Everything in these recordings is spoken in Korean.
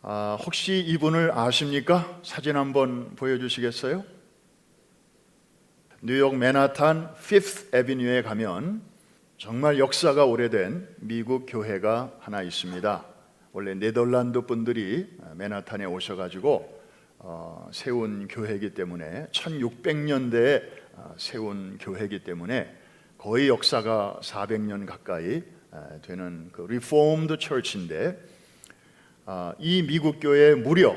혹시 이분을 아십니까? 사진 한번 보여주시겠어요? 뉴욕 맨하탄 피프스 애비뉴에 가면 정말 역사가 오래된 미국 교회가 하나 있습니다. 원래 네덜란드 분들이 맨하탄에 오셔가지고 세운 교회이기 때문에 1600년대에 세운 교회이기 때문에 거의 역사가 400년 가까이 되는 그 리포음드 처치인데, 이 미국 교회에 무려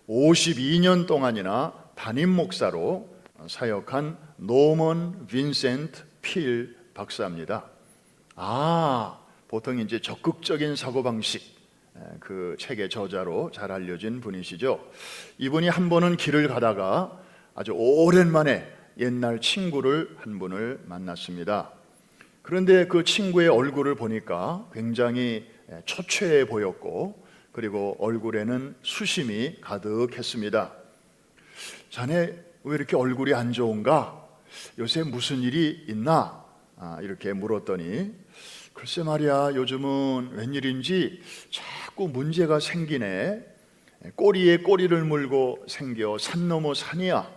52년 동안이나 담임 목사로 사역한 노먼 빈센트 필 박사입니다. 보통 이제 적극적인 사고방식, 그 책의 저자로 잘 알려진 분이시죠. 이분이 한 번은 길을 가다가 아주 오랜만에 옛날 친구를 한 분을 만났습니다. 그런데 그 친구의 얼굴을 보니까 굉장히 초췌해 보였고, 그리고 얼굴에는 수심이 가득했습니다. 자네 왜 이렇게 얼굴이 안 좋은가? 요새 무슨 일이 있나? 이렇게 물었더니, 글쎄 말이야, 요즘은 웬일인지 자꾸 문제가 생기네. 꼬리에 꼬리를 물고 생겨 산 넘어 산이야.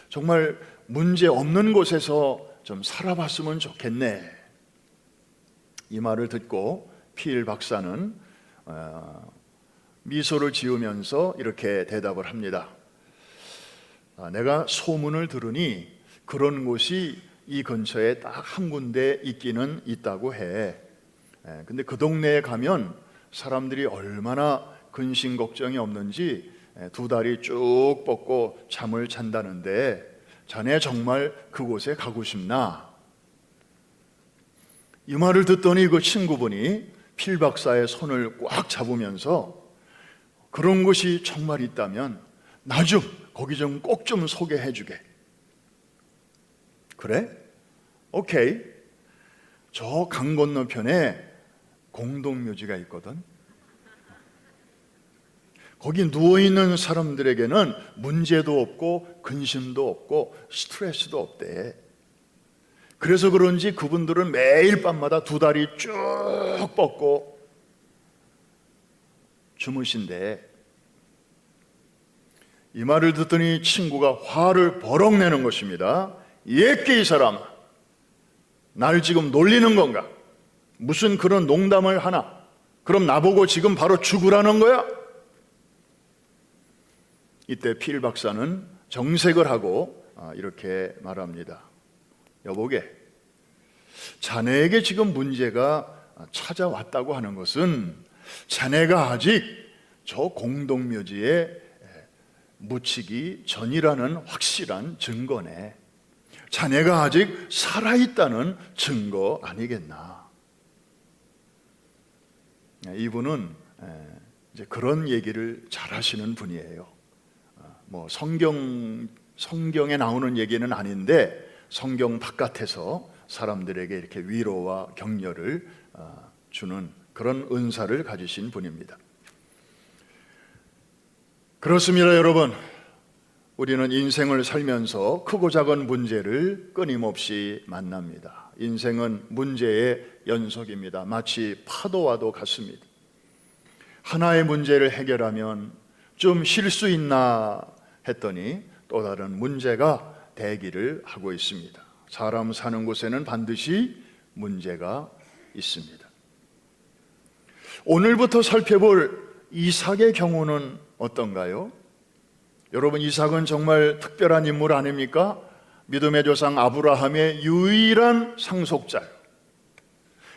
정말 문제 없는 곳에서 좀 살아봤으면 좋겠네. 이 말을 듣고 필 박사는 미소를 지으면서 이렇게 대답을 합니다. 내가 소문을 들으니 그런 곳이 이 근처에 딱 한 군데 있기는 있다고 해. 근데 그 동네에 가면 사람들이 얼마나 근심 걱정이 없는지 두 다리 쭉 뻗고 잠을 잔다는데, 자네 정말 그곳에 가고 싶나? 이 말을 듣더니 그 친구분이 필 박사의 손을 꽉 잡으면서, 그런 곳이 정말 있다면 나 좀 거기 좀 꼭 좀 소개해 주게. 그래? 오케이. 저 강 건너편에 공동묘지가 있거든. 거기 누워있는 사람들에게는 문제도 없고 근심도 없고 스트레스도 없대. 그래서 그런지 그분들은 매일 밤마다 두 다리 쭉 뻗고 주무신대. 이 말을 듣더니 친구가 화를 버럭 내는 것입니다. 예끼 이 사람, 날 지금 놀리는 건가? 무슨 그런 농담을 하나? 그럼 나보고 지금 바로 죽으라는 거야? 이때 필 박사는 정색을 하고 이렇게 말합니다. 여보게, 자네에게 지금 문제가 찾아왔다고 하는 것은 자네가 아직 저 공동묘지에 묻히기 전이라는 확실한 증거네. 자네가 아직 살아있다는 증거 아니겠나. 이분은 이제 그런 얘기를 잘 하시는 분이에요. 뭐 성경에 나오는 얘기는 아닌데, 성경 바깥에서 사람들에게 이렇게 위로와 격려를 주는 그런 은사를 가지신 분입니다. 그렇습니다, 여러분. 우리는 인생을 살면서 크고 작은 문제를 끊임없이 만납니다. 인생은 문제의 연속입니다. 마치 파도와도 같습니다. 하나의 문제를 해결하면 좀 쉴 수 있나 했더니 또 다른 문제가 대기를 하고 있습니다. 사람 사는 곳에는 반드시 문제가 있습니다. 오늘부터 살펴볼 이삭의 경우는 어떤가요? 여러분, 이삭은 정말 특별한 인물 아닙니까? 믿음의 조상 아브라함의 유일한 상속자요,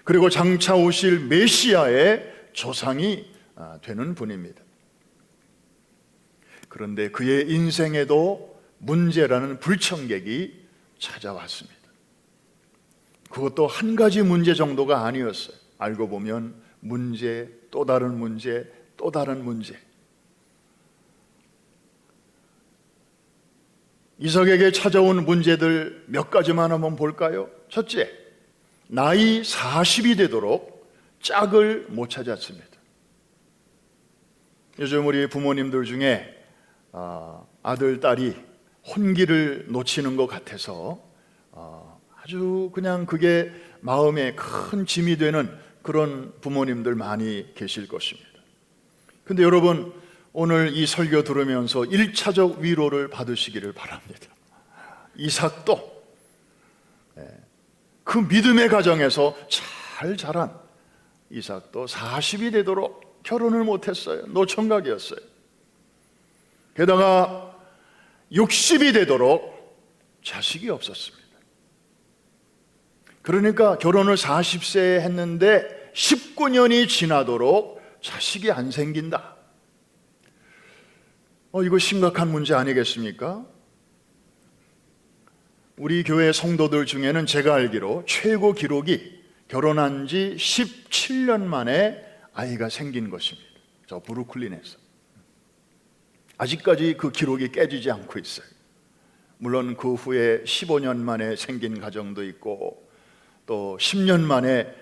그리고 장차 오실 메시아의 조상이 되는 분입니다. 그런데 그의 인생에도 문제라는 불청객이 찾아왔습니다. 그것도 한 가지 문제 정도가 아니었어요. 알고 보면 문제, 또 다른 문제, 또 다른 문제. 이삭에게 찾아온 문제들 몇 가지만 한번 볼까요? 첫째, 나이 40이 되도록 짝을 못 찾았습니다. 요즘 우리 부모님들 중에 아들, 딸이 혼기를 놓치는 것 같아서 아주 그냥 그게 마음에 큰 짐이 되는 그런 부모님들 많이 계실 것입니다. 근데 여러분, 오늘 이 설교 들으면서 1차적 위로를 받으시기를 바랍니다. 이삭도 그 믿음의 가정에서 잘 자란 이삭도 40이 되도록 결혼을 못했어요. 노총각이었어요. 게다가 60이 되도록 자식이 없었습니다. 그러니까 결혼을 40세에 했는데 19년이 지나도록 자식이 안 생긴다. 이거 심각한 문제 아니겠습니까? 우리 교회 성도들 중에는 제가 알기로 최고 기록이 결혼한 지 17년 만에 아이가 생긴 것입니다. 저 브루클린에서. 아직까지 그 기록이 깨지지 않고 있어요. 물론 그 후에 15년 만에 생긴 가정도 있고 또 10년 만에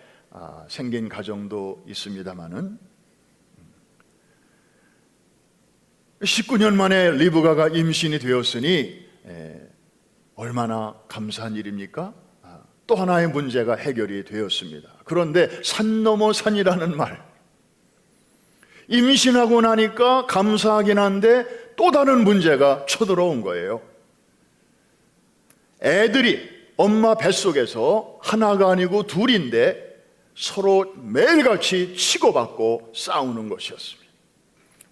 생긴 가정도 있습니다마는 19년 만에 리브가가 임신이 되었으니 얼마나 감사한 일입니까? 또 하나의 문제가 해결이 되었습니다. 그런데 산 넘어 산이라는 말, 임신하고 나니까 감사하긴 한데 또 다른 문제가 쳐들어온 거예요. 애들이 엄마 뱃속에서 하나가 아니고 둘인데 서로 매일같이 치고받고 싸우는 것이었습니다.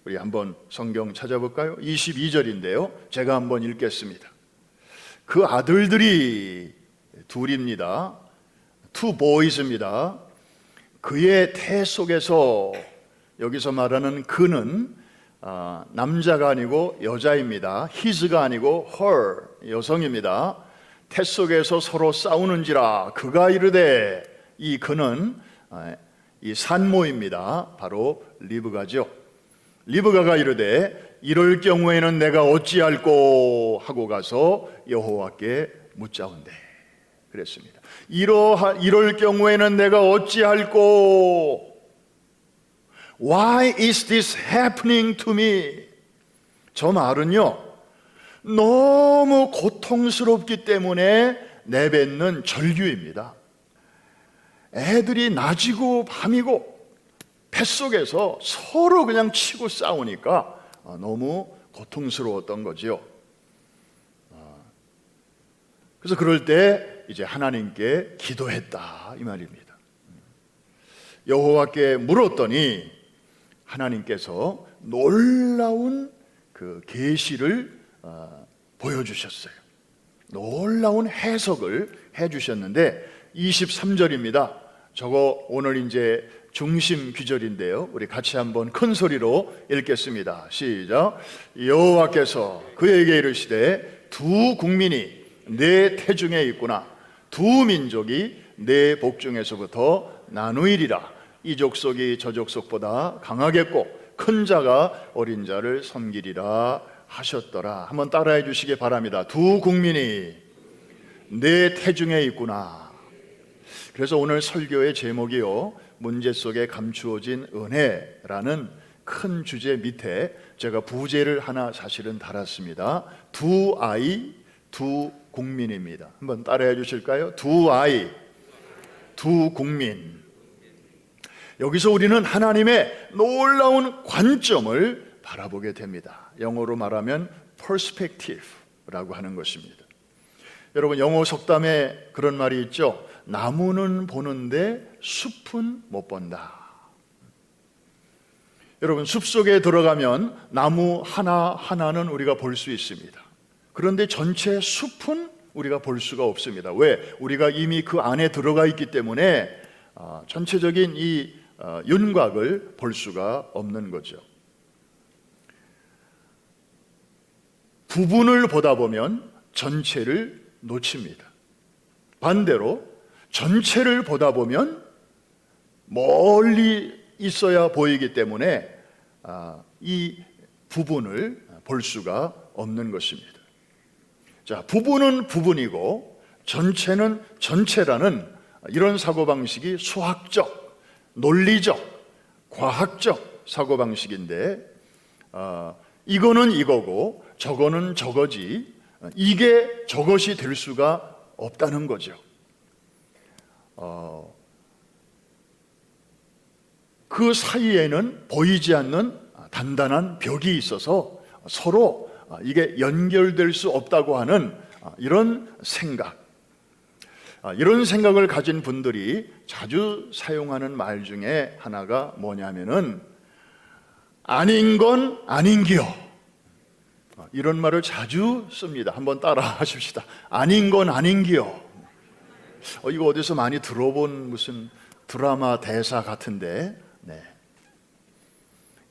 우리 한번 성경 찾아볼까요? 22절인데요 제가 한번 읽겠습니다. 그 아들들이 둘입니다. two boys입니다. 그의 태 속에서, 여기서 말하는 그는 남자가 아니고 여자입니다. his가 아니고 her, 여성입니다. 태 속에서 서로 싸우는지라 그가 이르되, 이 그는 이 산모입니다. 바로 리브가죠. 리브가가 이르되 이럴 경우에는 내가 어찌할꼬 하고 가서 여호와께 묻자온대 그랬습니다. 이럴 경우에는 내가 어찌할꼬, Why is this happening to me? 저 말은요, 너무 고통스럽기 때문에 내뱉는 절규입니다. 애들이 낮이고 밤이고 뱃속에서 서로 그냥 치고 싸우니까 너무 고통스러웠던 거죠. 그래서 그럴 때 이제 하나님께 기도했다 이 말입니다. 여호와께 물었더니 하나님께서 놀라운 그 계시를 보여주셨어요. 놀라운 해석을 해주셨는데 23절입니다. 저거 오늘 이제 중심 귀절인데요 우리 같이 한번 큰 소리로 읽겠습니다. 시작. 여호와께서 그에게 이르시되 두 국민이 내 태중에 있구나. 두 민족이 내 복중에서부터 나누이리라. 이 족속이 저 족속보다 강하겠고 큰 자가 어린 자를 섬기리라 하셨더라. 한번 따라해 주시기 바랍니다. 두 국민이 내 태중에 있구나. 그래서 오늘 설교의 제목이요, 문제 속에 감추어진 은혜라는 큰 주제 밑에 제가 부제를 하나 사실은 달았습니다. 두 아이, 두 국민입니다. 한번 따라해 주실까요? 두 아이, 두 국민. 여기서 우리는 하나님의 놀라운 관점을 바라보게 됩니다. 영어로 말하면 perspective라고 하는 것입니다. 여러분, 영어 속담에 그런 말이 있죠. 나무는 보는데 숲은 못 본다. 여러분, 숲속에 들어가면 나무 하나하나는 우리가 볼 수 있습니다. 그런데 전체 숲은 우리가 볼 수가 없습니다. 왜? 우리가 이미 그 안에 들어가 있기 때문에 전체적인 이 윤곽을 볼 수가 없는 거죠. 부분을 보다 보면 전체를 놓칩니다. 반대로 전체를 보다 보면 멀리 있어야 보이기 때문에 이 부분을 볼 수가 없는 것입니다. 자, 부분은 부분이고 전체는 전체라는 이런 사고방식이 수학적, 논리적, 과학적 사고방식인데 이거는 이거고 저거는 저거지 이게 저것이 될 수가 없다는 거죠. 그 사이에는 보이지 않는 단단한 벽이 있어서 서로 이게 연결될 수 없다고 하는 이런 생각, 이런 생각을 가진 분들이 자주 사용하는 말 중에 하나가 뭐냐면은 아닌 건 아닌기요. 이런 말을 자주 씁니다. 한번 따라 하십시다. 아닌 건 아닌기요. 이거 어디서 많이 들어본 무슨 드라마 대사 같은데, 네.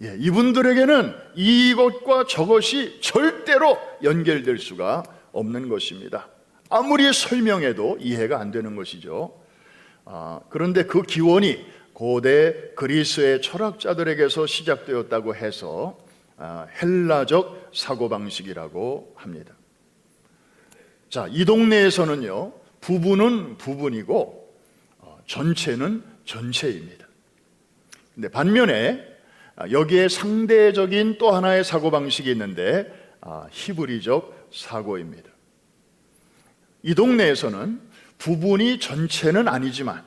예, 이분들에게는 이것과 저것이 절대로 연결될 수가 없는 것입니다. 아무리 설명해도 이해가 안 되는 것이죠. 그런데 그 기원이 고대 그리스의 철학자들에게서 시작되었다고 해서 헬라적 사고방식이라고 합니다. 자, 이 동네에서는요, 부분은 부분이고 전체는 전체입니다. 근데 반면에 여기에 상대적인 또 하나의 사고방식이 있는데 히브리적 사고입니다. 이 동네에서는 부분이 전체는 아니지만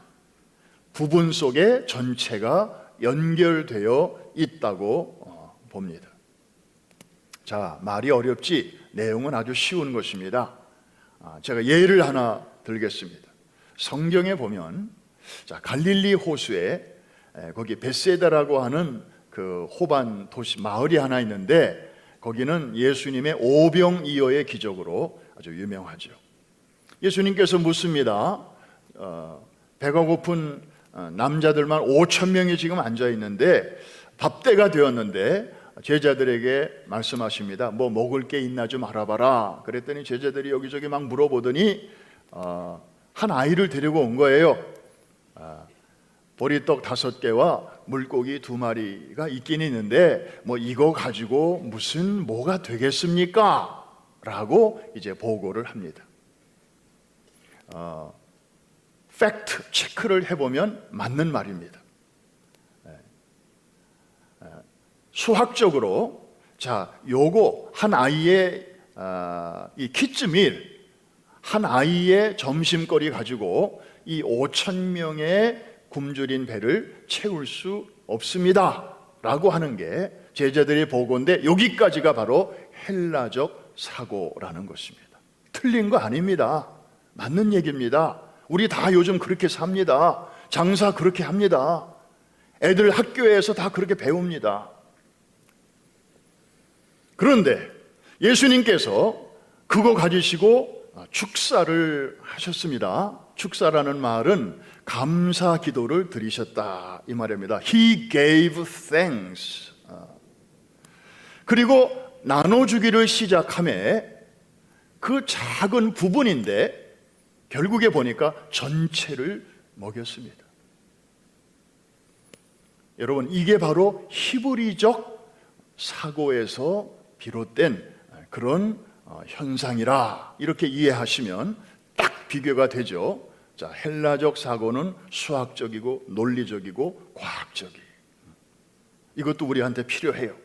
부분 속에 전체가 연결되어 있다고 봅니다. 자, 말이 어렵지 내용은 아주 쉬운 것입니다. 제가 예를 하나 들겠습니다. 성경에 보면 자, 갈릴리 호수에 거기 베세다라고 하는 그 호반 도시 마을이 하나 있는데 거기는 예수님의 오병이어의 기적으로 아주 유명하죠. 예수님께서 묻습니다. 배가 고픈 남자들만 5천 명이 지금 앉아 있는데 밥때가 되었는데 제자들에게 말씀하십니다. 뭐 먹을 게 있나 좀 알아봐라. 그랬더니 제자들이 여기저기 막 물어보더니 한 아이를 데리고 온 거예요. 보리떡 5개와 물고기 2마리가 있긴 있는데 뭐 이거 가지고 무슨 뭐가 되겠습니까? 라고 이제 보고를 합니다. 팩트 체크를 해보면 맞는 말입니다. 수학적으로 자, 요거 한 아이의 이 키즈밀, 한 아이의 점심거리 가지고 이 5천 명의 굶주린 배를 채울 수 없습니다 라고 하는 게 제자들의 보고인데 여기까지가 바로 헬라적 사고라는 것입니다. 틀린 거 아닙니다. 맞는 얘기입니다. 우리 다 요즘 그렇게 삽니다. 장사 그렇게 합니다. 애들 학교에서 다 그렇게 배웁니다. 그런데 예수님께서 그거 가지시고 축사를 하셨습니다. 축사라는 말은 감사 기도를 드리셨다 이 말입니다. He gave thanks. 그리고 나눠주기를 시작함에 그 작은 부분인데 결국에 보니까 전체를 먹였습니다. 여러분, 이게 바로 히브리적 사고에서 비롯된 그런 현상이라 이렇게 이해하시면 딱 비교가 되죠. 자, 헬라적 사고는 수학적이고 논리적이고 과학적이에요. 이것도 우리한테 필요해요.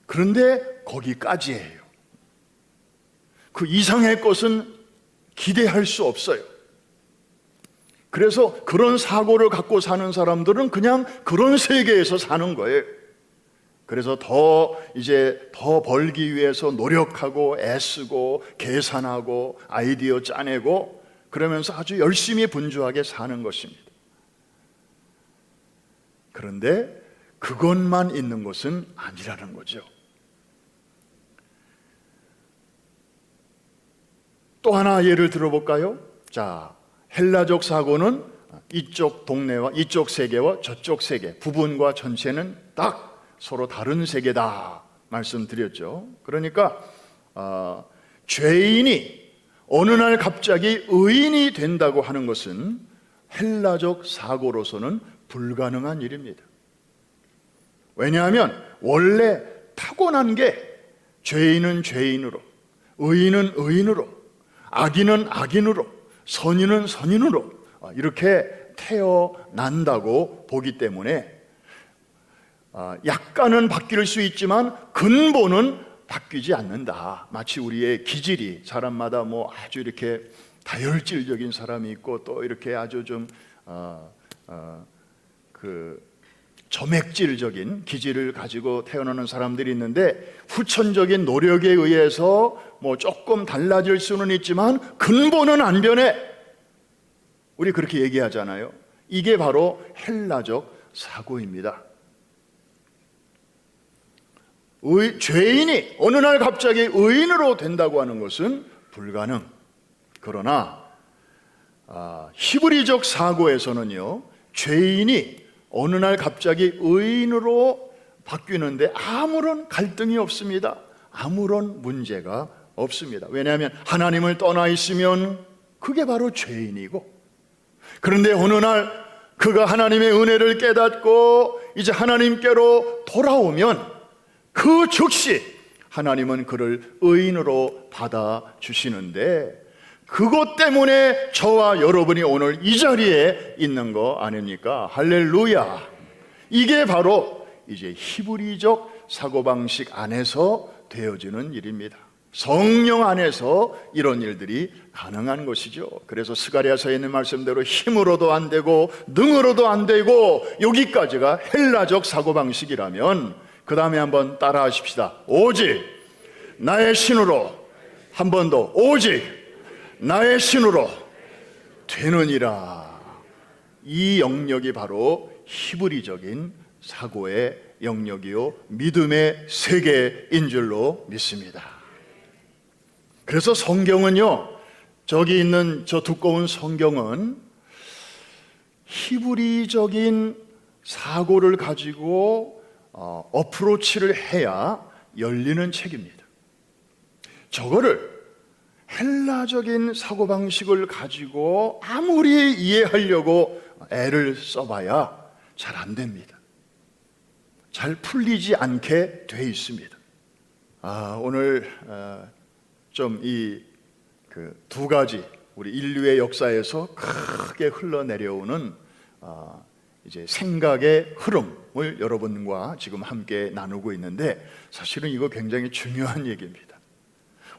그런데 거기까지예요. 그 이상의 것은 기대할 수 없어요. 그래서 그런 사고를 갖고 사는 사람들은 그냥 그런 세계에서 사는 거예요. 그래서 더 벌기 위해서 노력하고 애쓰고 계산하고 아이디어 짜내고 그러면서 아주 열심히 분주하게 사는 것입니다. 그런데 그것만 있는 것은 아니라는 거죠. 또 하나 예를 들어볼까요? 자, 헬라적 사고는 이쪽 동네와 이쪽 세계와 저쪽 세계, 부분과 전체는 딱 서로 다른 세계다 말씀드렸죠. 그러니까 죄인이 어느 날 갑자기 의인이 된다고 하는 것은 헬라적 사고로서는 불가능한 일입니다. 왜냐하면 원래 타고난 게 죄인은 죄인으로, 의인은 의인으로, 악인은 악인으로, 선인은 선인으로 이렇게 태어난다고 보기 때문에 약간은 바뀔 수 있지만 근본은 바뀌지 않는다. 마치 우리의 기질이 사람마다 뭐 아주 이렇게 다혈질적인 사람이 있고 또 이렇게 아주 좀 점액질적인 기질을 가지고 태어나는 사람들이 있는데 후천적인 노력에 의해서 뭐 조금 달라질 수는 있지만 근본은 안 변해. 우리 그렇게 얘기하잖아요. 이게 바로 헬라적 사고입니다. 죄인이 어느 날 갑자기 의인으로 된다고 하는 것은 불가능. 그러나 히브리적 사고에서는요, 죄인이 어느 날 갑자기 의인으로 바뀌는데 아무런 갈등이 없습니다. 아무런 문제가 없습니다. 왜냐하면 하나님을 떠나 있으면 그게 바로 죄인이고, 그런데 어느 날 그가 하나님의 은혜를 깨닫고 이제 하나님께로 돌아오면 그 즉시 하나님은 그를 의인으로 받아주시는데, 그것 때문에 저와 여러분이 오늘 이 자리에 있는 거 아닙니까? 할렐루야. 이게 바로 이제 히브리적 사고방식 안에서 되어지는 일입니다. 성령 안에서 이런 일들이 가능한 것이죠. 그래서 스가랴서에 있는 말씀대로 힘으로도 안 되고 능으로도 안 되고, 여기까지가 헬라적 사고방식이라면 그 다음에 한번 따라 하십시다. 오직 나의 신으로, 한 번 더, 오직 나의 신으로 되느니라. 이 영역이 바로 히브리적인 사고의 영역이요, 믿음의 세계인 줄로 믿습니다. 그래서 성경은요, 저기 있는 저 두꺼운 성경은 히브리적인 사고를 가지고 어프로치를 해야 열리는 책입니다. 저거를 헬라적인 사고방식을 가지고 아무리 이해하려고 애를 써봐야 잘 안 됩니다. 잘 풀리지 않게 돼 있습니다. 오늘 좀 이 그 두 가지 우리 인류의 역사에서 크게 흘러내려오는 이제 생각의 흐름을 여러분과 지금 함께 나누고 있는데, 사실은 이거 굉장히 중요한 얘기입니다.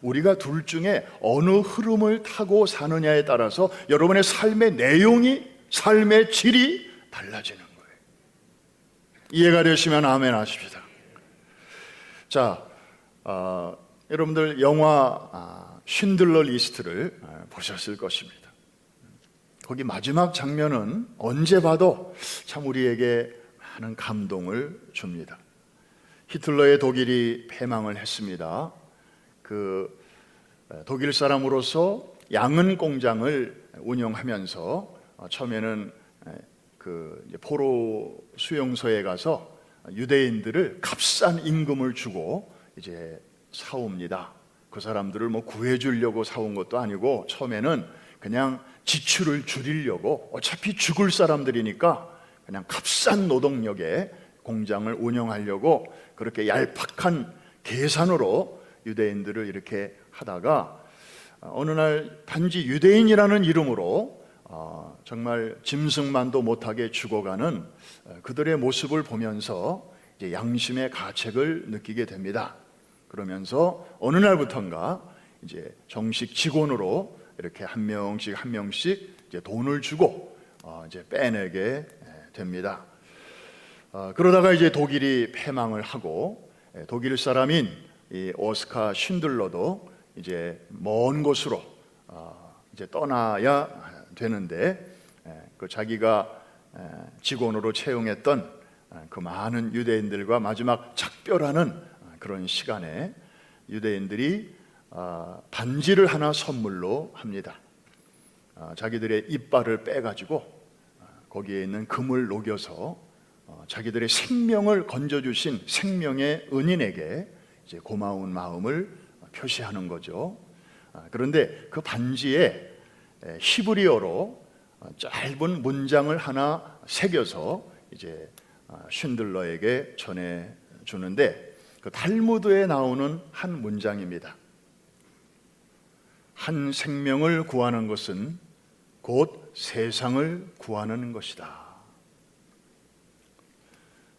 우리가 둘 중에 어느 흐름을 타고 사느냐에 따라서 여러분의 삶의 내용이, 삶의 질이 달라지는 거예요. 이해가 되시면 아멘 하십시다. 자, 여러분들 영화 쉰들러 리스트를 보셨을 것입니다. 거기 마지막 장면은 언제 봐도 참 우리에게 많은 감동을 줍니다. 히틀러의 독일이 패망을 했습니다. 그 독일 사람으로서 양은 공장을 운영하면서 처음에는 그 포로 수용소에 가서 유대인들을 값싼 임금을 주고 이제 사옵니다. 그 사람들을 뭐 구해주려고 사온 것도 아니고, 처음에는 그냥 지출을 줄이려고, 어차피 죽을 사람들이니까 그냥 값싼 노동력에 공장을 운영하려고 그렇게 얄팍한 계산으로 유대인들을 이렇게 하다가, 어느 날 단지 유대인이라는 이름으로 정말 짐승만도 못하게 죽어가는 그들의 모습을 보면서 이제 양심의 가책을 느끼게 됩니다. 그러면서 어느 날부턴가 이제 정식 직원으로 이렇게 한 명씩 이제 돈을 주고 이제 빼내게 됩니다. 그러다가 이제 독일이 패망을 하고, 독일 사람인 이 오스카 쉰들러도 이제 먼 곳으로 이제 떠나야 되는데, 그 자기가 직원으로 채용했던 그 많은 유대인들과 마지막 작별하는 그런 시간에 유대인들이 반지를 하나 선물로 합니다. 자기들의 이빨을 빼가지고 거기에 있는 금을 녹여서 자기들의 생명을 건져주신 생명의 은인에게 이제 고마운 마음을 표시하는 거죠. 그런데 그 반지에 히브리어로 짧은 문장을 하나 새겨서 이제 쉰들러에게 전해 주는데, 그 탈무드에 나오는 한 문장입니다. 한 생명을 구하는 것은 곧 세상을 구하는 것이다.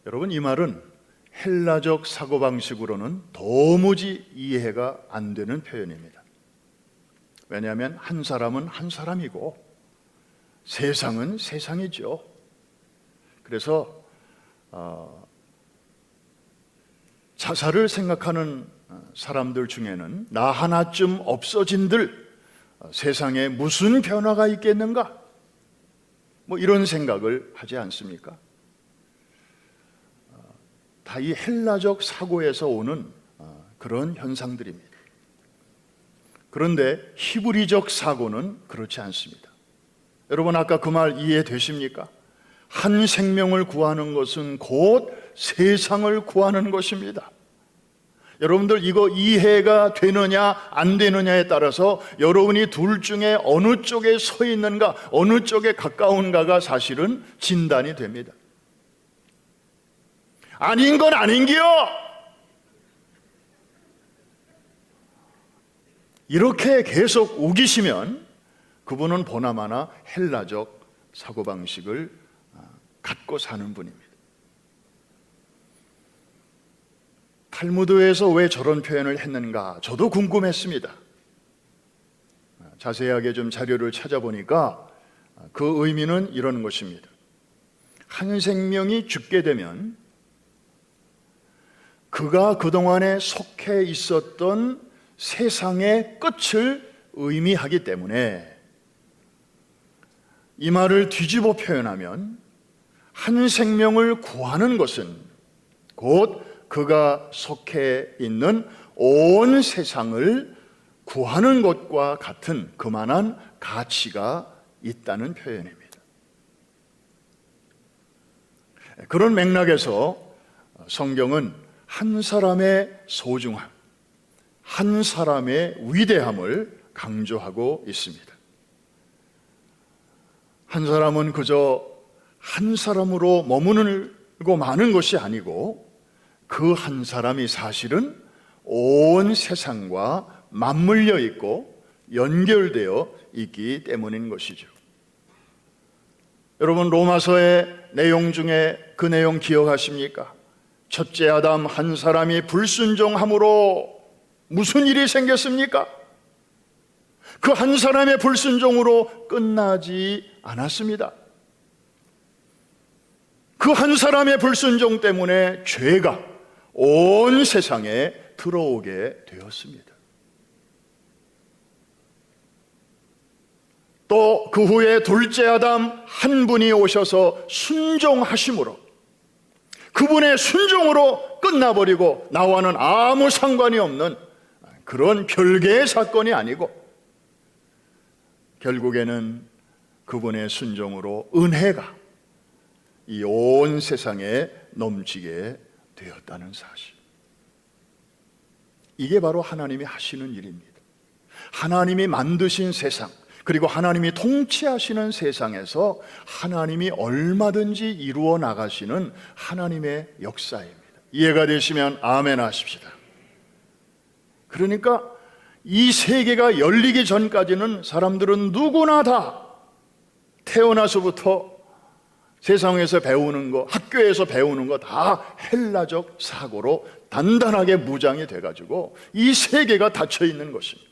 여러분, 이 말은 헬라적 사고방식으로는 도무지 이해가 안 되는 표현입니다. 왜냐하면 한 사람은 한 사람이고 세상은 세상이죠. 그래서 자살을 생각하는 사람들 중에는 나 하나쯤 없어진들 세상에 무슨 변화가 있겠는가? 뭐 이런 생각을 하지 않습니까? 다 이 헬라적 사고에서 오는 그런 현상들입니다. 그런데 히브리적 사고는 그렇지 않습니다. 여러분 아까 그 말 이해되십니까? 한 생명을 구하는 것은 곧 세상을 구하는 것입니다. 여러분들 이거 이해가 되느냐 안 되느냐에 따라서 여러분이 둘 중에 어느 쪽에 서 있는가, 어느 쪽에 가까운가가 사실은 진단이 됩니다. 아닌 건 아닌기요. 이렇게 계속 우기시면 그분은 보나마나 헬라적 사고방식을 갖고 사는 분입니다. 탈무드에서 왜 저런 표현을 했는가 저도 궁금했습니다. 자세하게 좀 자료를 찾아보니까 그 의미는 이런 것입니다. 한 생명이 죽게 되면 그가 그동안에 속해 있었던 세상의 끝을 의미하기 때문에 이 말을 뒤집어 표현하면 한 생명을 구하는 것은 곧 그가 속해 있는 온 세상을 구하는 것과 같은 그만한 가치가 있다는 표현입니다. 그런 맥락에서 성경은 한 사람의 소중함, 한 사람의 위대함을 강조하고 있습니다. 한 사람은 그저 한 사람으로 머무르고 마는 것이 아니고 그 한 사람이 사실은 온 세상과 맞물려 있고 연결되어 있기 때문인 것이죠. 여러분 로마서의 내용 중에 그 내용 기억하십니까? 첫째 아담 한 사람이 불순종함으로 무슨 일이 생겼습니까? 그 한 사람의 불순종으로 끝나지 않았습니다. 그 한 사람의 불순종 때문에 죄가 온 세상에 들어오게 되었습니다. 또 그 후에 둘째 아담 한 분이 오셔서 순종하심으로 그분의 순종으로 끝나버리고 나와는 아무 상관이 없는 그런 별개의 사건이 아니고 결국에는 그분의 순종으로 은혜가 이 온 세상에 넘치게 되었다는 사실. 이게 바로 하나님이 하시는 일입니다. 하나님이 만드신 세상, 그리고 하나님이 통치하시는 세상에서 하나님이 얼마든지 이루어 나가시는 하나님의 역사입니다. 이해가 되시면 아멘 하십시다. 그러니까 이 세계가 열리기 전까지는 사람들은 누구나 다 태어나서부터 세상에서 배우는 거, 학교에서 배우는 거 다 헬라적 사고로 단단하게 무장이 돼가지고 이 세계가 닫혀 있는 것입니다.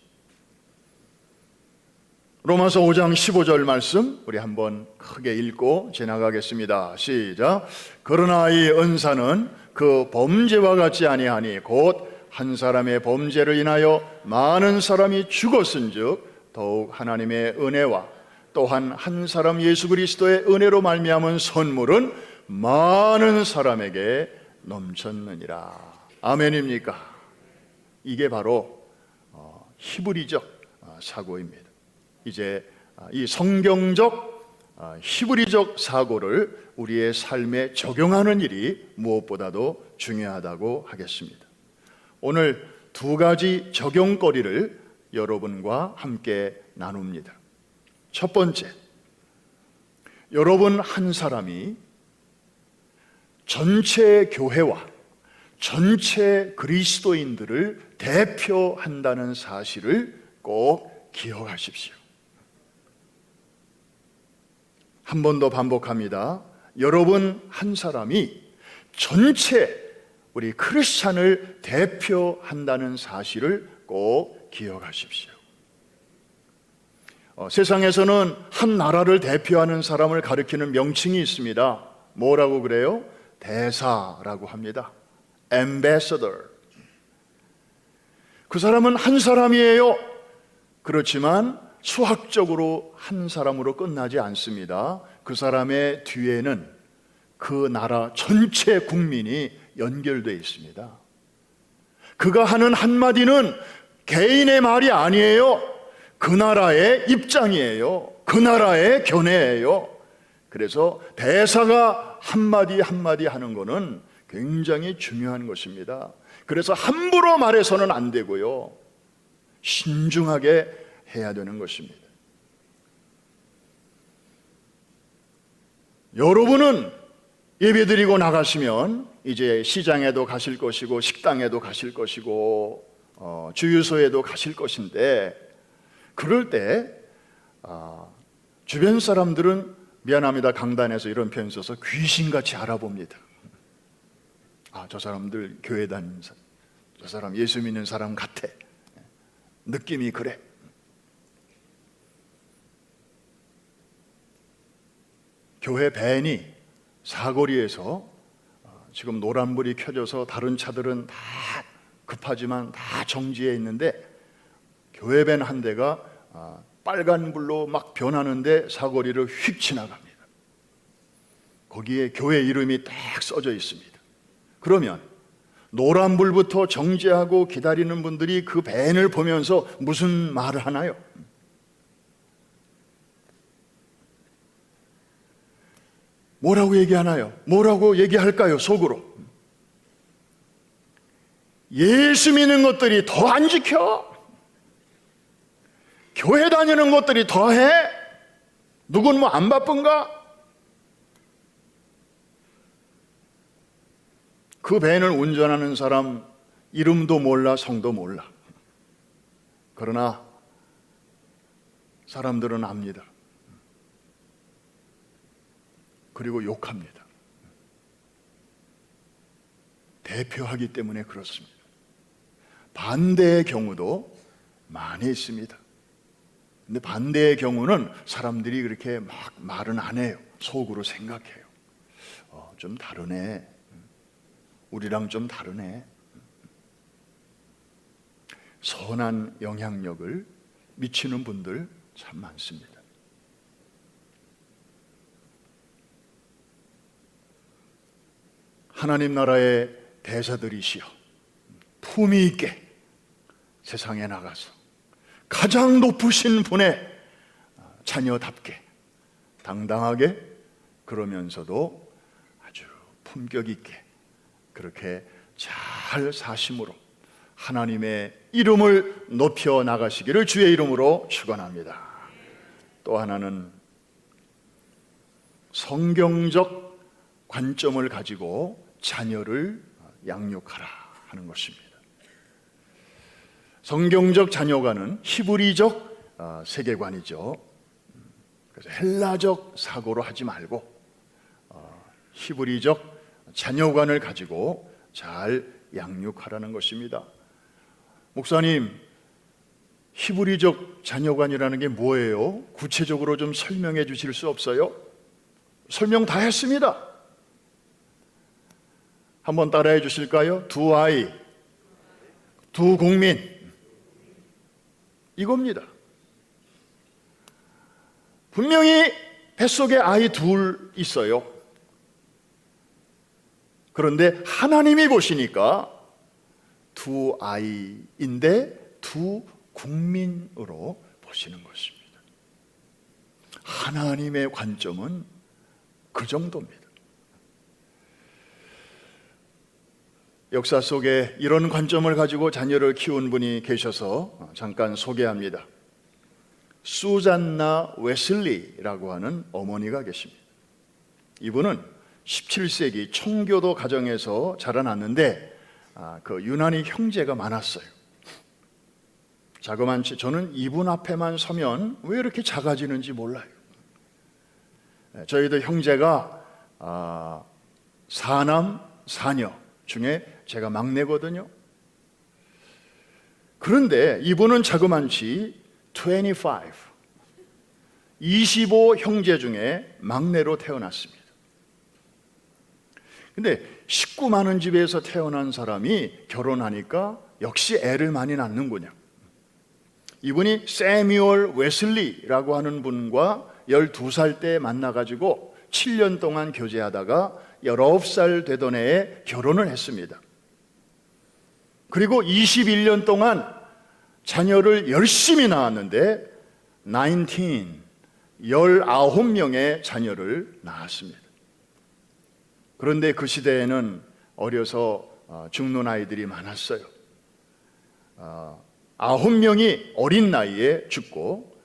로마서 5장 15절 말씀 우리 한번 크게 읽고 지나가겠습니다. 시작. 그러나 이 은사는 그 범죄와 같지 아니하니 곧 한 사람의 범죄를 인하여 많은 사람이 죽었은즉 더욱 하나님의 은혜와 또한 한 사람 예수 그리스도의 은혜로 말미암은 선물은 많은 사람에게 넘쳤느니라. 아멘입니까? 이게 바로 히브리적 사고입니다. 이제 이 성경적 히브리적 사고를 우리의 삶에 적용하는 일이 무엇보다도 중요하다고 하겠습니다. 오늘 두 가지 적용거리를 여러분과 함께 나눕니다. 첫 번째, 여러분 한 사람이 전체 교회와 전체 그리스도인들을 대표한다는 사실을 꼭 기억하십시오. 한 번 더 반복합니다. 여러분 한 사람이 전체 우리 크리스찬을 대표한다는 사실을 꼭 기억하십시오. 세상에서는 한 나라를 대표하는 사람을 가리키는 명칭이 있습니다. 뭐라고 그래요? 대사라고 합니다. ambassador. 그 사람은 한 사람이에요. 그렇지만 수학적으로 한 사람으로 끝나지 않습니다. 그 사람의 뒤에는 그 나라 전체 국민이 연결되어 있습니다. 그가 하는 한마디는 개인의 말이 아니에요. 그 나라의 입장이에요. 그 나라의 견해예요. 그래서 대사가 한마디 한마디 하는 것은 굉장히 중요한 것입니다. 그래서 함부로 말해서는 안 되고요, 신중하게 해야 되는 것입니다. 여러분은 예배드리고 나가시면 이제 시장에도 가실 것이고 식당에도 가실 것이고 주유소에도 가실 것인데, 그럴 때 주변 사람들은 미안합니다, 강단에서 이런 표현 써서 귀신같이 알아봅니다. 저 사람들 교회 다니는 사람, 저 사람 예수 믿는 사람 같아, 느낌이 그래. 교회 밴이 사거리에서 지금 노란불이 켜져서 다른 차들은 다 급하지만 다 정지해 있는데, 교회 밴 한 대가 빨간불로 막 변하는데 사거리를 휙 지나갑니다. 거기에 교회 이름이 딱 써져 있습니다. 그러면 노란불부터 정지하고 기다리는 분들이 그 밴을 보면서 무슨 말을 하나요? 뭐라고 얘기하나요? 뭐라고 얘기할까요? 속으로 예수 믿는 것들이 더 안 지켜? 교회 다니는 것들이 더 해? 누군 뭐 안 바쁜가? 그 밴을 운전하는 사람 이름도 몰라, 성도 몰라. 그러나 사람들은 압니다. 그리고 욕합니다. 대표하기 때문에 그렇습니다. 반대의 경우도 많이 있습니다. 근데 반대의 경우는 사람들이 그렇게 막 말은 안 해요. 속으로 생각해요. 좀 다르네. 우리랑 좀 다르네. 선한 영향력을 미치는 분들 참 많습니다. 하나님 나라의 대사들이시여, 품위 있게 세상에 나가서 가장 높으신 분의 자녀답게 당당하게, 그러면서도 아주 품격 있게 그렇게 잘 사심으로 하나님의 이름을 높여 나가시기를 주의 이름으로 축원합니다. 또 하나는 성경적 관점을 가지고 자녀를 양육하라 하는 것입니다. 성경적 자녀관은 히브리적 세계관이죠. 그래서 헬라적 사고로 하지 말고 히브리적 자녀관을 가지고 잘 양육하라는 것입니다. 목사님, 히브리적 자녀관이라는 게 뭐예요? 구체적으로 좀 설명해 주실 수 없어요? 설명 다 했습니다. 한번 따라해 주실까요? 두 아이, 두 국민, 이겁니다. 분명히 뱃속에 아이 둘 있어요. 그런데 하나님이 보시니까 두 아이인데 두 국민으로 보시는 것입니다. 하나님의 관점은 그 정도입니다. 역사 속에 이런 관점을 가지고 자녀를 키운 분이 계셔서 잠깐 소개합니다. 수잔나 웨슬리라고 하는 어머니가 계십니다. 이분은 17세기 청교도 가정에서 자라났는데 그 유난히 형제가 많았어요. 자그만치 저는 이분 앞에만 서면 왜 이렇게 작아지는지 몰라요. 저희도 형제가 4남 4녀 중에 제가 막내거든요. 그런데 이분은 자그만치 25 형제 중에 막내로 태어났습니다. 근데 식구 많은 집에서 태어난 사람이 결혼하니까 역시 애를 많이 낳는군요. 이분이 세뮤얼 웨슬리라고 하는 분과 12살 때 만나가지고 7년 동안 교제하다가 19살 되던 해에 결혼을 했습니다. 그리고 21년 동안 자녀를 열심히 낳았는데 19명의 자녀를 낳았습니다. 그런데 그 시대에는 어려서 죽는 아이들이 많았어요. 9명이 어린 나이에 죽고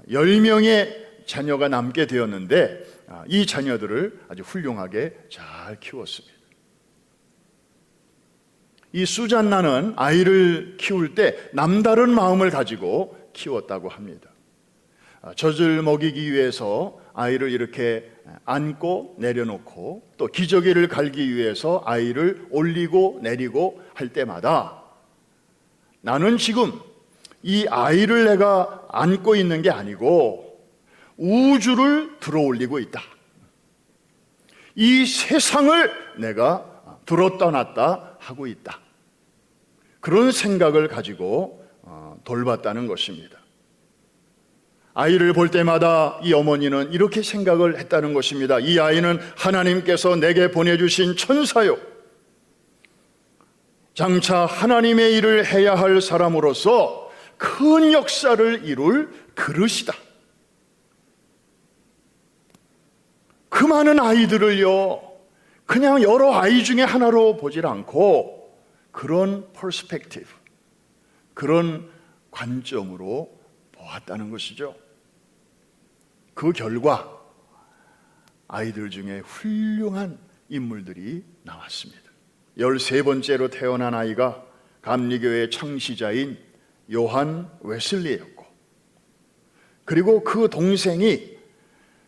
10명의 자녀가 남게 되었는데 이 자녀들을 아주 훌륭하게 잘 키웠습니다. 이 수잔나는 아이를 키울 때 남다른 마음을 가지고 키웠다고 합니다. 젖을 먹이기 위해서 아이를 이렇게 안고 내려놓고 또 기저귀를 갈기 위해서 아이를 올리고 내리고 할 때마다 나는 지금 이 아이를 내가 안고 있는 게 아니고 우주를 들어올리고 있다. 이 세상을 내가 들었다 놨다 하고 있다. 그런 생각을 가지고 돌봤다는 것입니다. 아이를 볼 때마다 이 어머니는 이렇게 생각을 했다는 것입니다. 이 아이는 하나님께서 내게 보내주신 천사요, 장차 하나님의 일을 해야 할 사람으로서 큰 역사를 이룰 그릇이다. 그 많은 아이들을요, 그냥 여러 아이 중에 하나로 보질 않고 그런 퍼스펙티브, 그런 관점으로 보았다는 것이죠. 그 결과 아이들 중에 훌륭한 인물들이 나왔습니다. 13번째로 태어난 아이가 감리교의 창시자인 요한 웨슬리였고, 그리고 그 동생이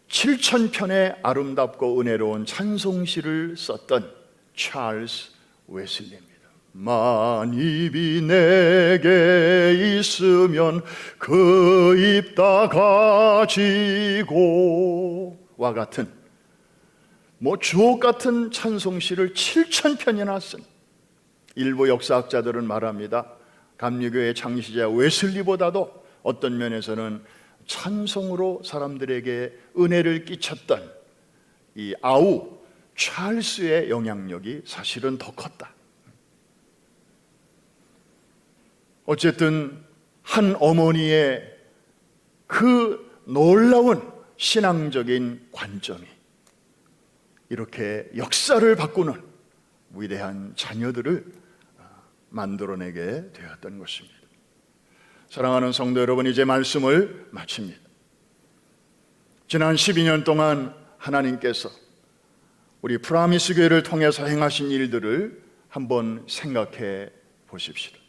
7,000편의 아름답고 은혜로운 찬송시를 썼던 찰스 웨슬리입니다. 만입이 내게 있으면 그 입 다 가지고와 같은 주옥 같은 찬송시를 7,000편이나 쓴, 일부 역사학자들은 말합니다. 감리교의 창시자 웨슬리보다도 어떤 면에서는 찬송으로 사람들에게 은혜를 끼쳤던 이 아우 찰스의 영향력이 사실은 더 컸다. 어쨌든 한 어머니의 그 놀라운 신앙적인 관점이 이렇게 역사를 바꾸는 위대한 자녀들을 만들어내게 되었던 것입니다. 사랑하는 성도 여러분, 이제 말씀을 마칩니다. 지난 12년 동안 하나님께서 우리 프라미스 교회를 통해서 행하신 일들을 한번 생각해 보십시다.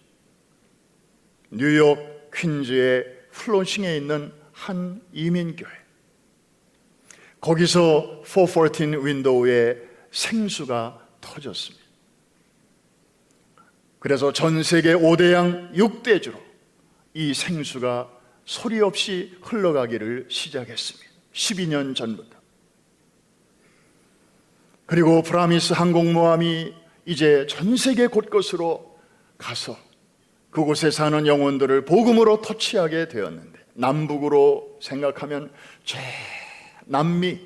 뉴욕 퀸즈의 플로싱에 있는 한 이민교회, 거기서 414 윈도우에 생수가 터졌습니다. 그래서 전 세계 5대양 6대주로 이 생수가 소리 없이 흘러가기를 시작했습니다. 12년 전부터. 그리고 프라미스 항공모함이 이제 전 세계 곳곳으로 가서 그곳에 사는 영혼들을 복음으로 터치하게 되었는데, 남북으로 생각하면 저 남미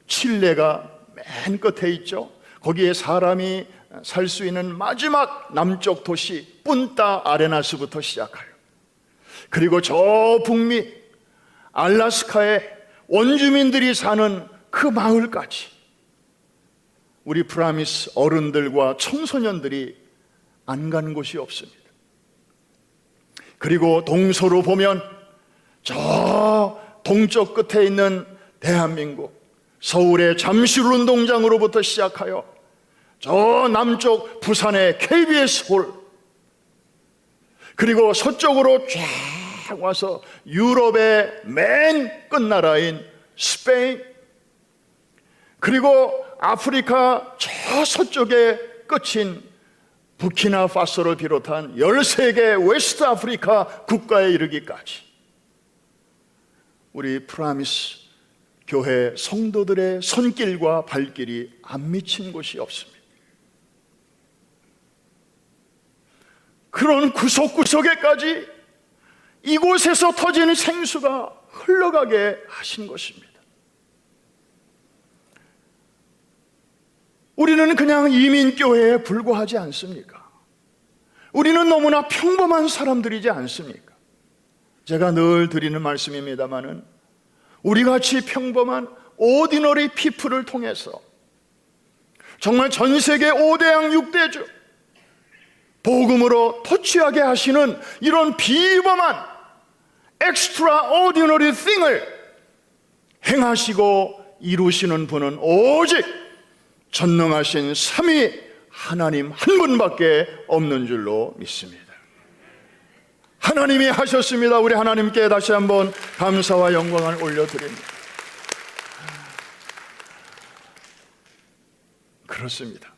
칠레가 맨 끝에 있죠. 거기에 사람이 살 수 있는 마지막 남쪽 도시 punta arenas 시작하여, 그리고 저 북미 알래스카의 원주민들이 사는 그 마을까지 우리 프라미스 어른들과 청소년들이 안 가는 곳이 없습니다. 그리고 동서로 보면 저 동쪽 끝에 있는 대한민국 서울의 잠실 운동장으로부터 시작하여 저 남쪽 부산의 KBS 홀, 그리고 서쪽으로 쫙 와서 유럽의 맨 끝나라인 스페인, 그리고 아프리카 저 서쪽의 끝인 부키나파소를 비롯한 13개 웨스트 아프리카 국가에 이르기까지 우리 프라미스 교회 성도들의 손길과 발길이 안 미친 곳이 없습니다. 그런 구석구석에까지 이곳에서 터지는 생수가 흘러가게 하신 것입니다. 우리는 그냥 이민교회에 불과하지 않습니까? 우리는 너무나 평범한 사람들이지 않습니까? 제가 늘 드리는 말씀입니다마는 우리같이 평범한 오디너리 피플을 통해서 정말 전 세계 5대양 6대주 복음으로 터치하게 하시는 이런 비범한 엑스트라 오디너리 띵을 행하시고 이루시는 분은 오직 전능하신 삼위 하나님 한 분밖에 없는 줄로 믿습니다. 하나님이 하셨습니다. 우리 하나님께 다시 한번 감사와 영광을 올려드립니다. 그렇습니다.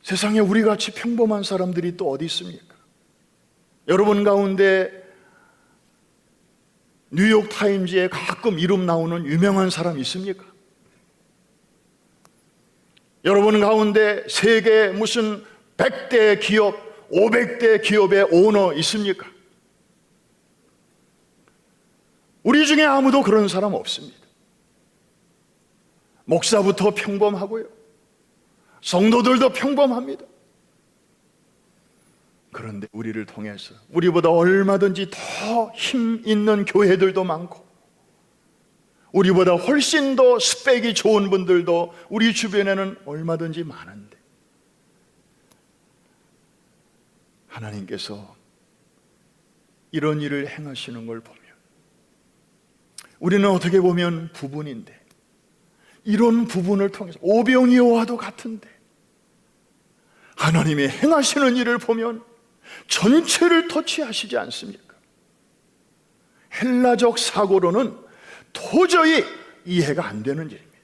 세상에 우리같이 평범한 사람들이 또 어디 있습니까? 여러분 가운데 뉴욕 타임즈에 가끔 이름 나오는 유명한 사람 있습니까? 여러분 가운데 세계 무슨 100대 기업, 500대 기업의 오너 있습니까? 우리 중에 아무도 그런 사람 없습니다. 목사부터 평범하고요, 성도들도 평범합니다. 그런데 우리를 통해서 우리보다 얼마든지 더 힘 있는 교회들도 많고 우리보다 훨씬 더 스펙이 좋은 분들도 우리 주변에는 얼마든지 많은데 하나님께서 이런 일을 행하시는 걸 보면 우리는 어떻게 보면 부분인데 이런 부분을 통해서 오병이어와도 같은데 하나님의 행하시는 일을 보면 전체를 터치하시지 않습니까? 헬라적 사고로는 도저히 이해가 안 되는 일입니다.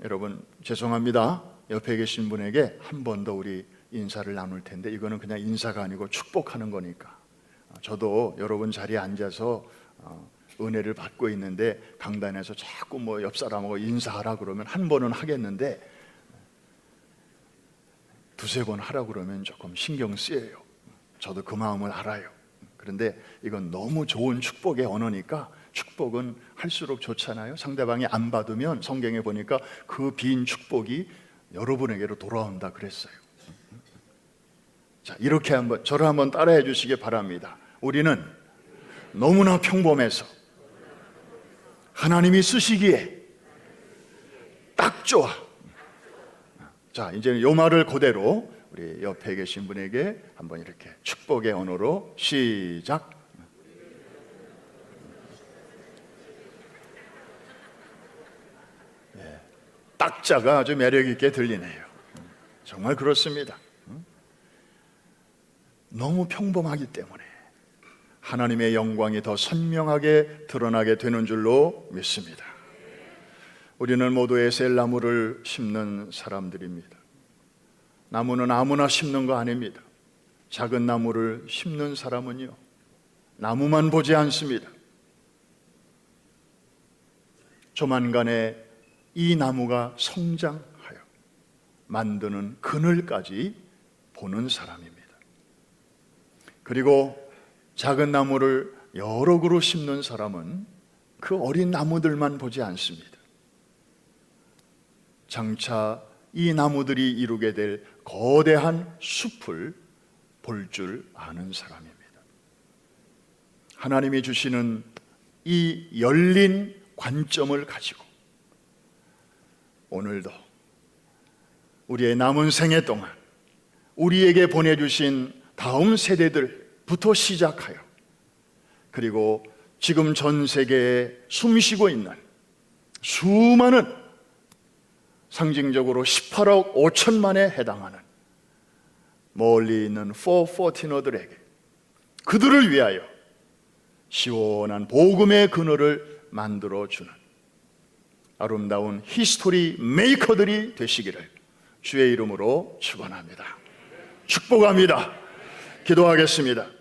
여러분 죄송합니다. 옆에 계신 분에게 한 번 더 우리 인사를 나눌 텐데 이거는 그냥 인사가 아니고 축복하는 거니까 저도 여러분 자리에 앉아서 은혜를 받고 있는데 강단에서 자꾸 뭐 옆 사람하고 인사하라 그러면 한 번은 하겠는데 두세 번 하라 그러면 조금 신경 쓰여요. 저도 그 마음을 알아요. 그런데 이건 너무 좋은 축복의 언어니까 축복은 할수록 좋잖아요. 상대방이 안 받으면 성경에 보니까 그 빈 축복이 여러분에게로 돌아온다 그랬어요. 자, 이렇게 한번 저를 한번 따라해 주시기 바랍니다. 우리는 너무나 평범해서 하나님이 쓰시기에 딱 좋아. 자, 이제 요 말을 그대로 우리 옆에 계신 분에게 한번 이렇게 축복의 언어로 시작. 네, 딱자가 아주 매력 있게 들리네요. 정말 그렇습니다. 너무 평범하기 때문에 하나님의 영광이 더 선명하게 드러나게 되는 줄로 믿습니다. 우리는 모두 에셀나무를 심는 사람들입니다. 나무는 아무나 심는 거 아닙니다. 작은 나무를 심는 사람은요, 나무만 보지 않습니다. 조만간에 이 나무가 성장하여 만드는 그늘까지 보는 사람입니다. 그리고 작은 나무를 여러 그루 심는 사람은 그 어린 나무들만 보지 않습니다. 장차 이 나무들이 이루게 될 거대한 숲을 볼 줄 아는 사람입니다. 하나님이 주시는 이 열린 관점을 가지고 오늘도 우리의 남은 생애 동안 우리에게 보내주신 다음 세대들부터 시작하여 그리고 지금 전 세계에 숨쉬고 있는 수많은 상징적으로 18억 5천만에 해당하는 멀리 있는 414너들에게 그들을 위하여 시원한 복음의 그늘을 만들어주는 아름다운 히스토리 메이커들이 되시기를 주의 이름으로 축원합니다. 축복합니다. 기도하겠습니다.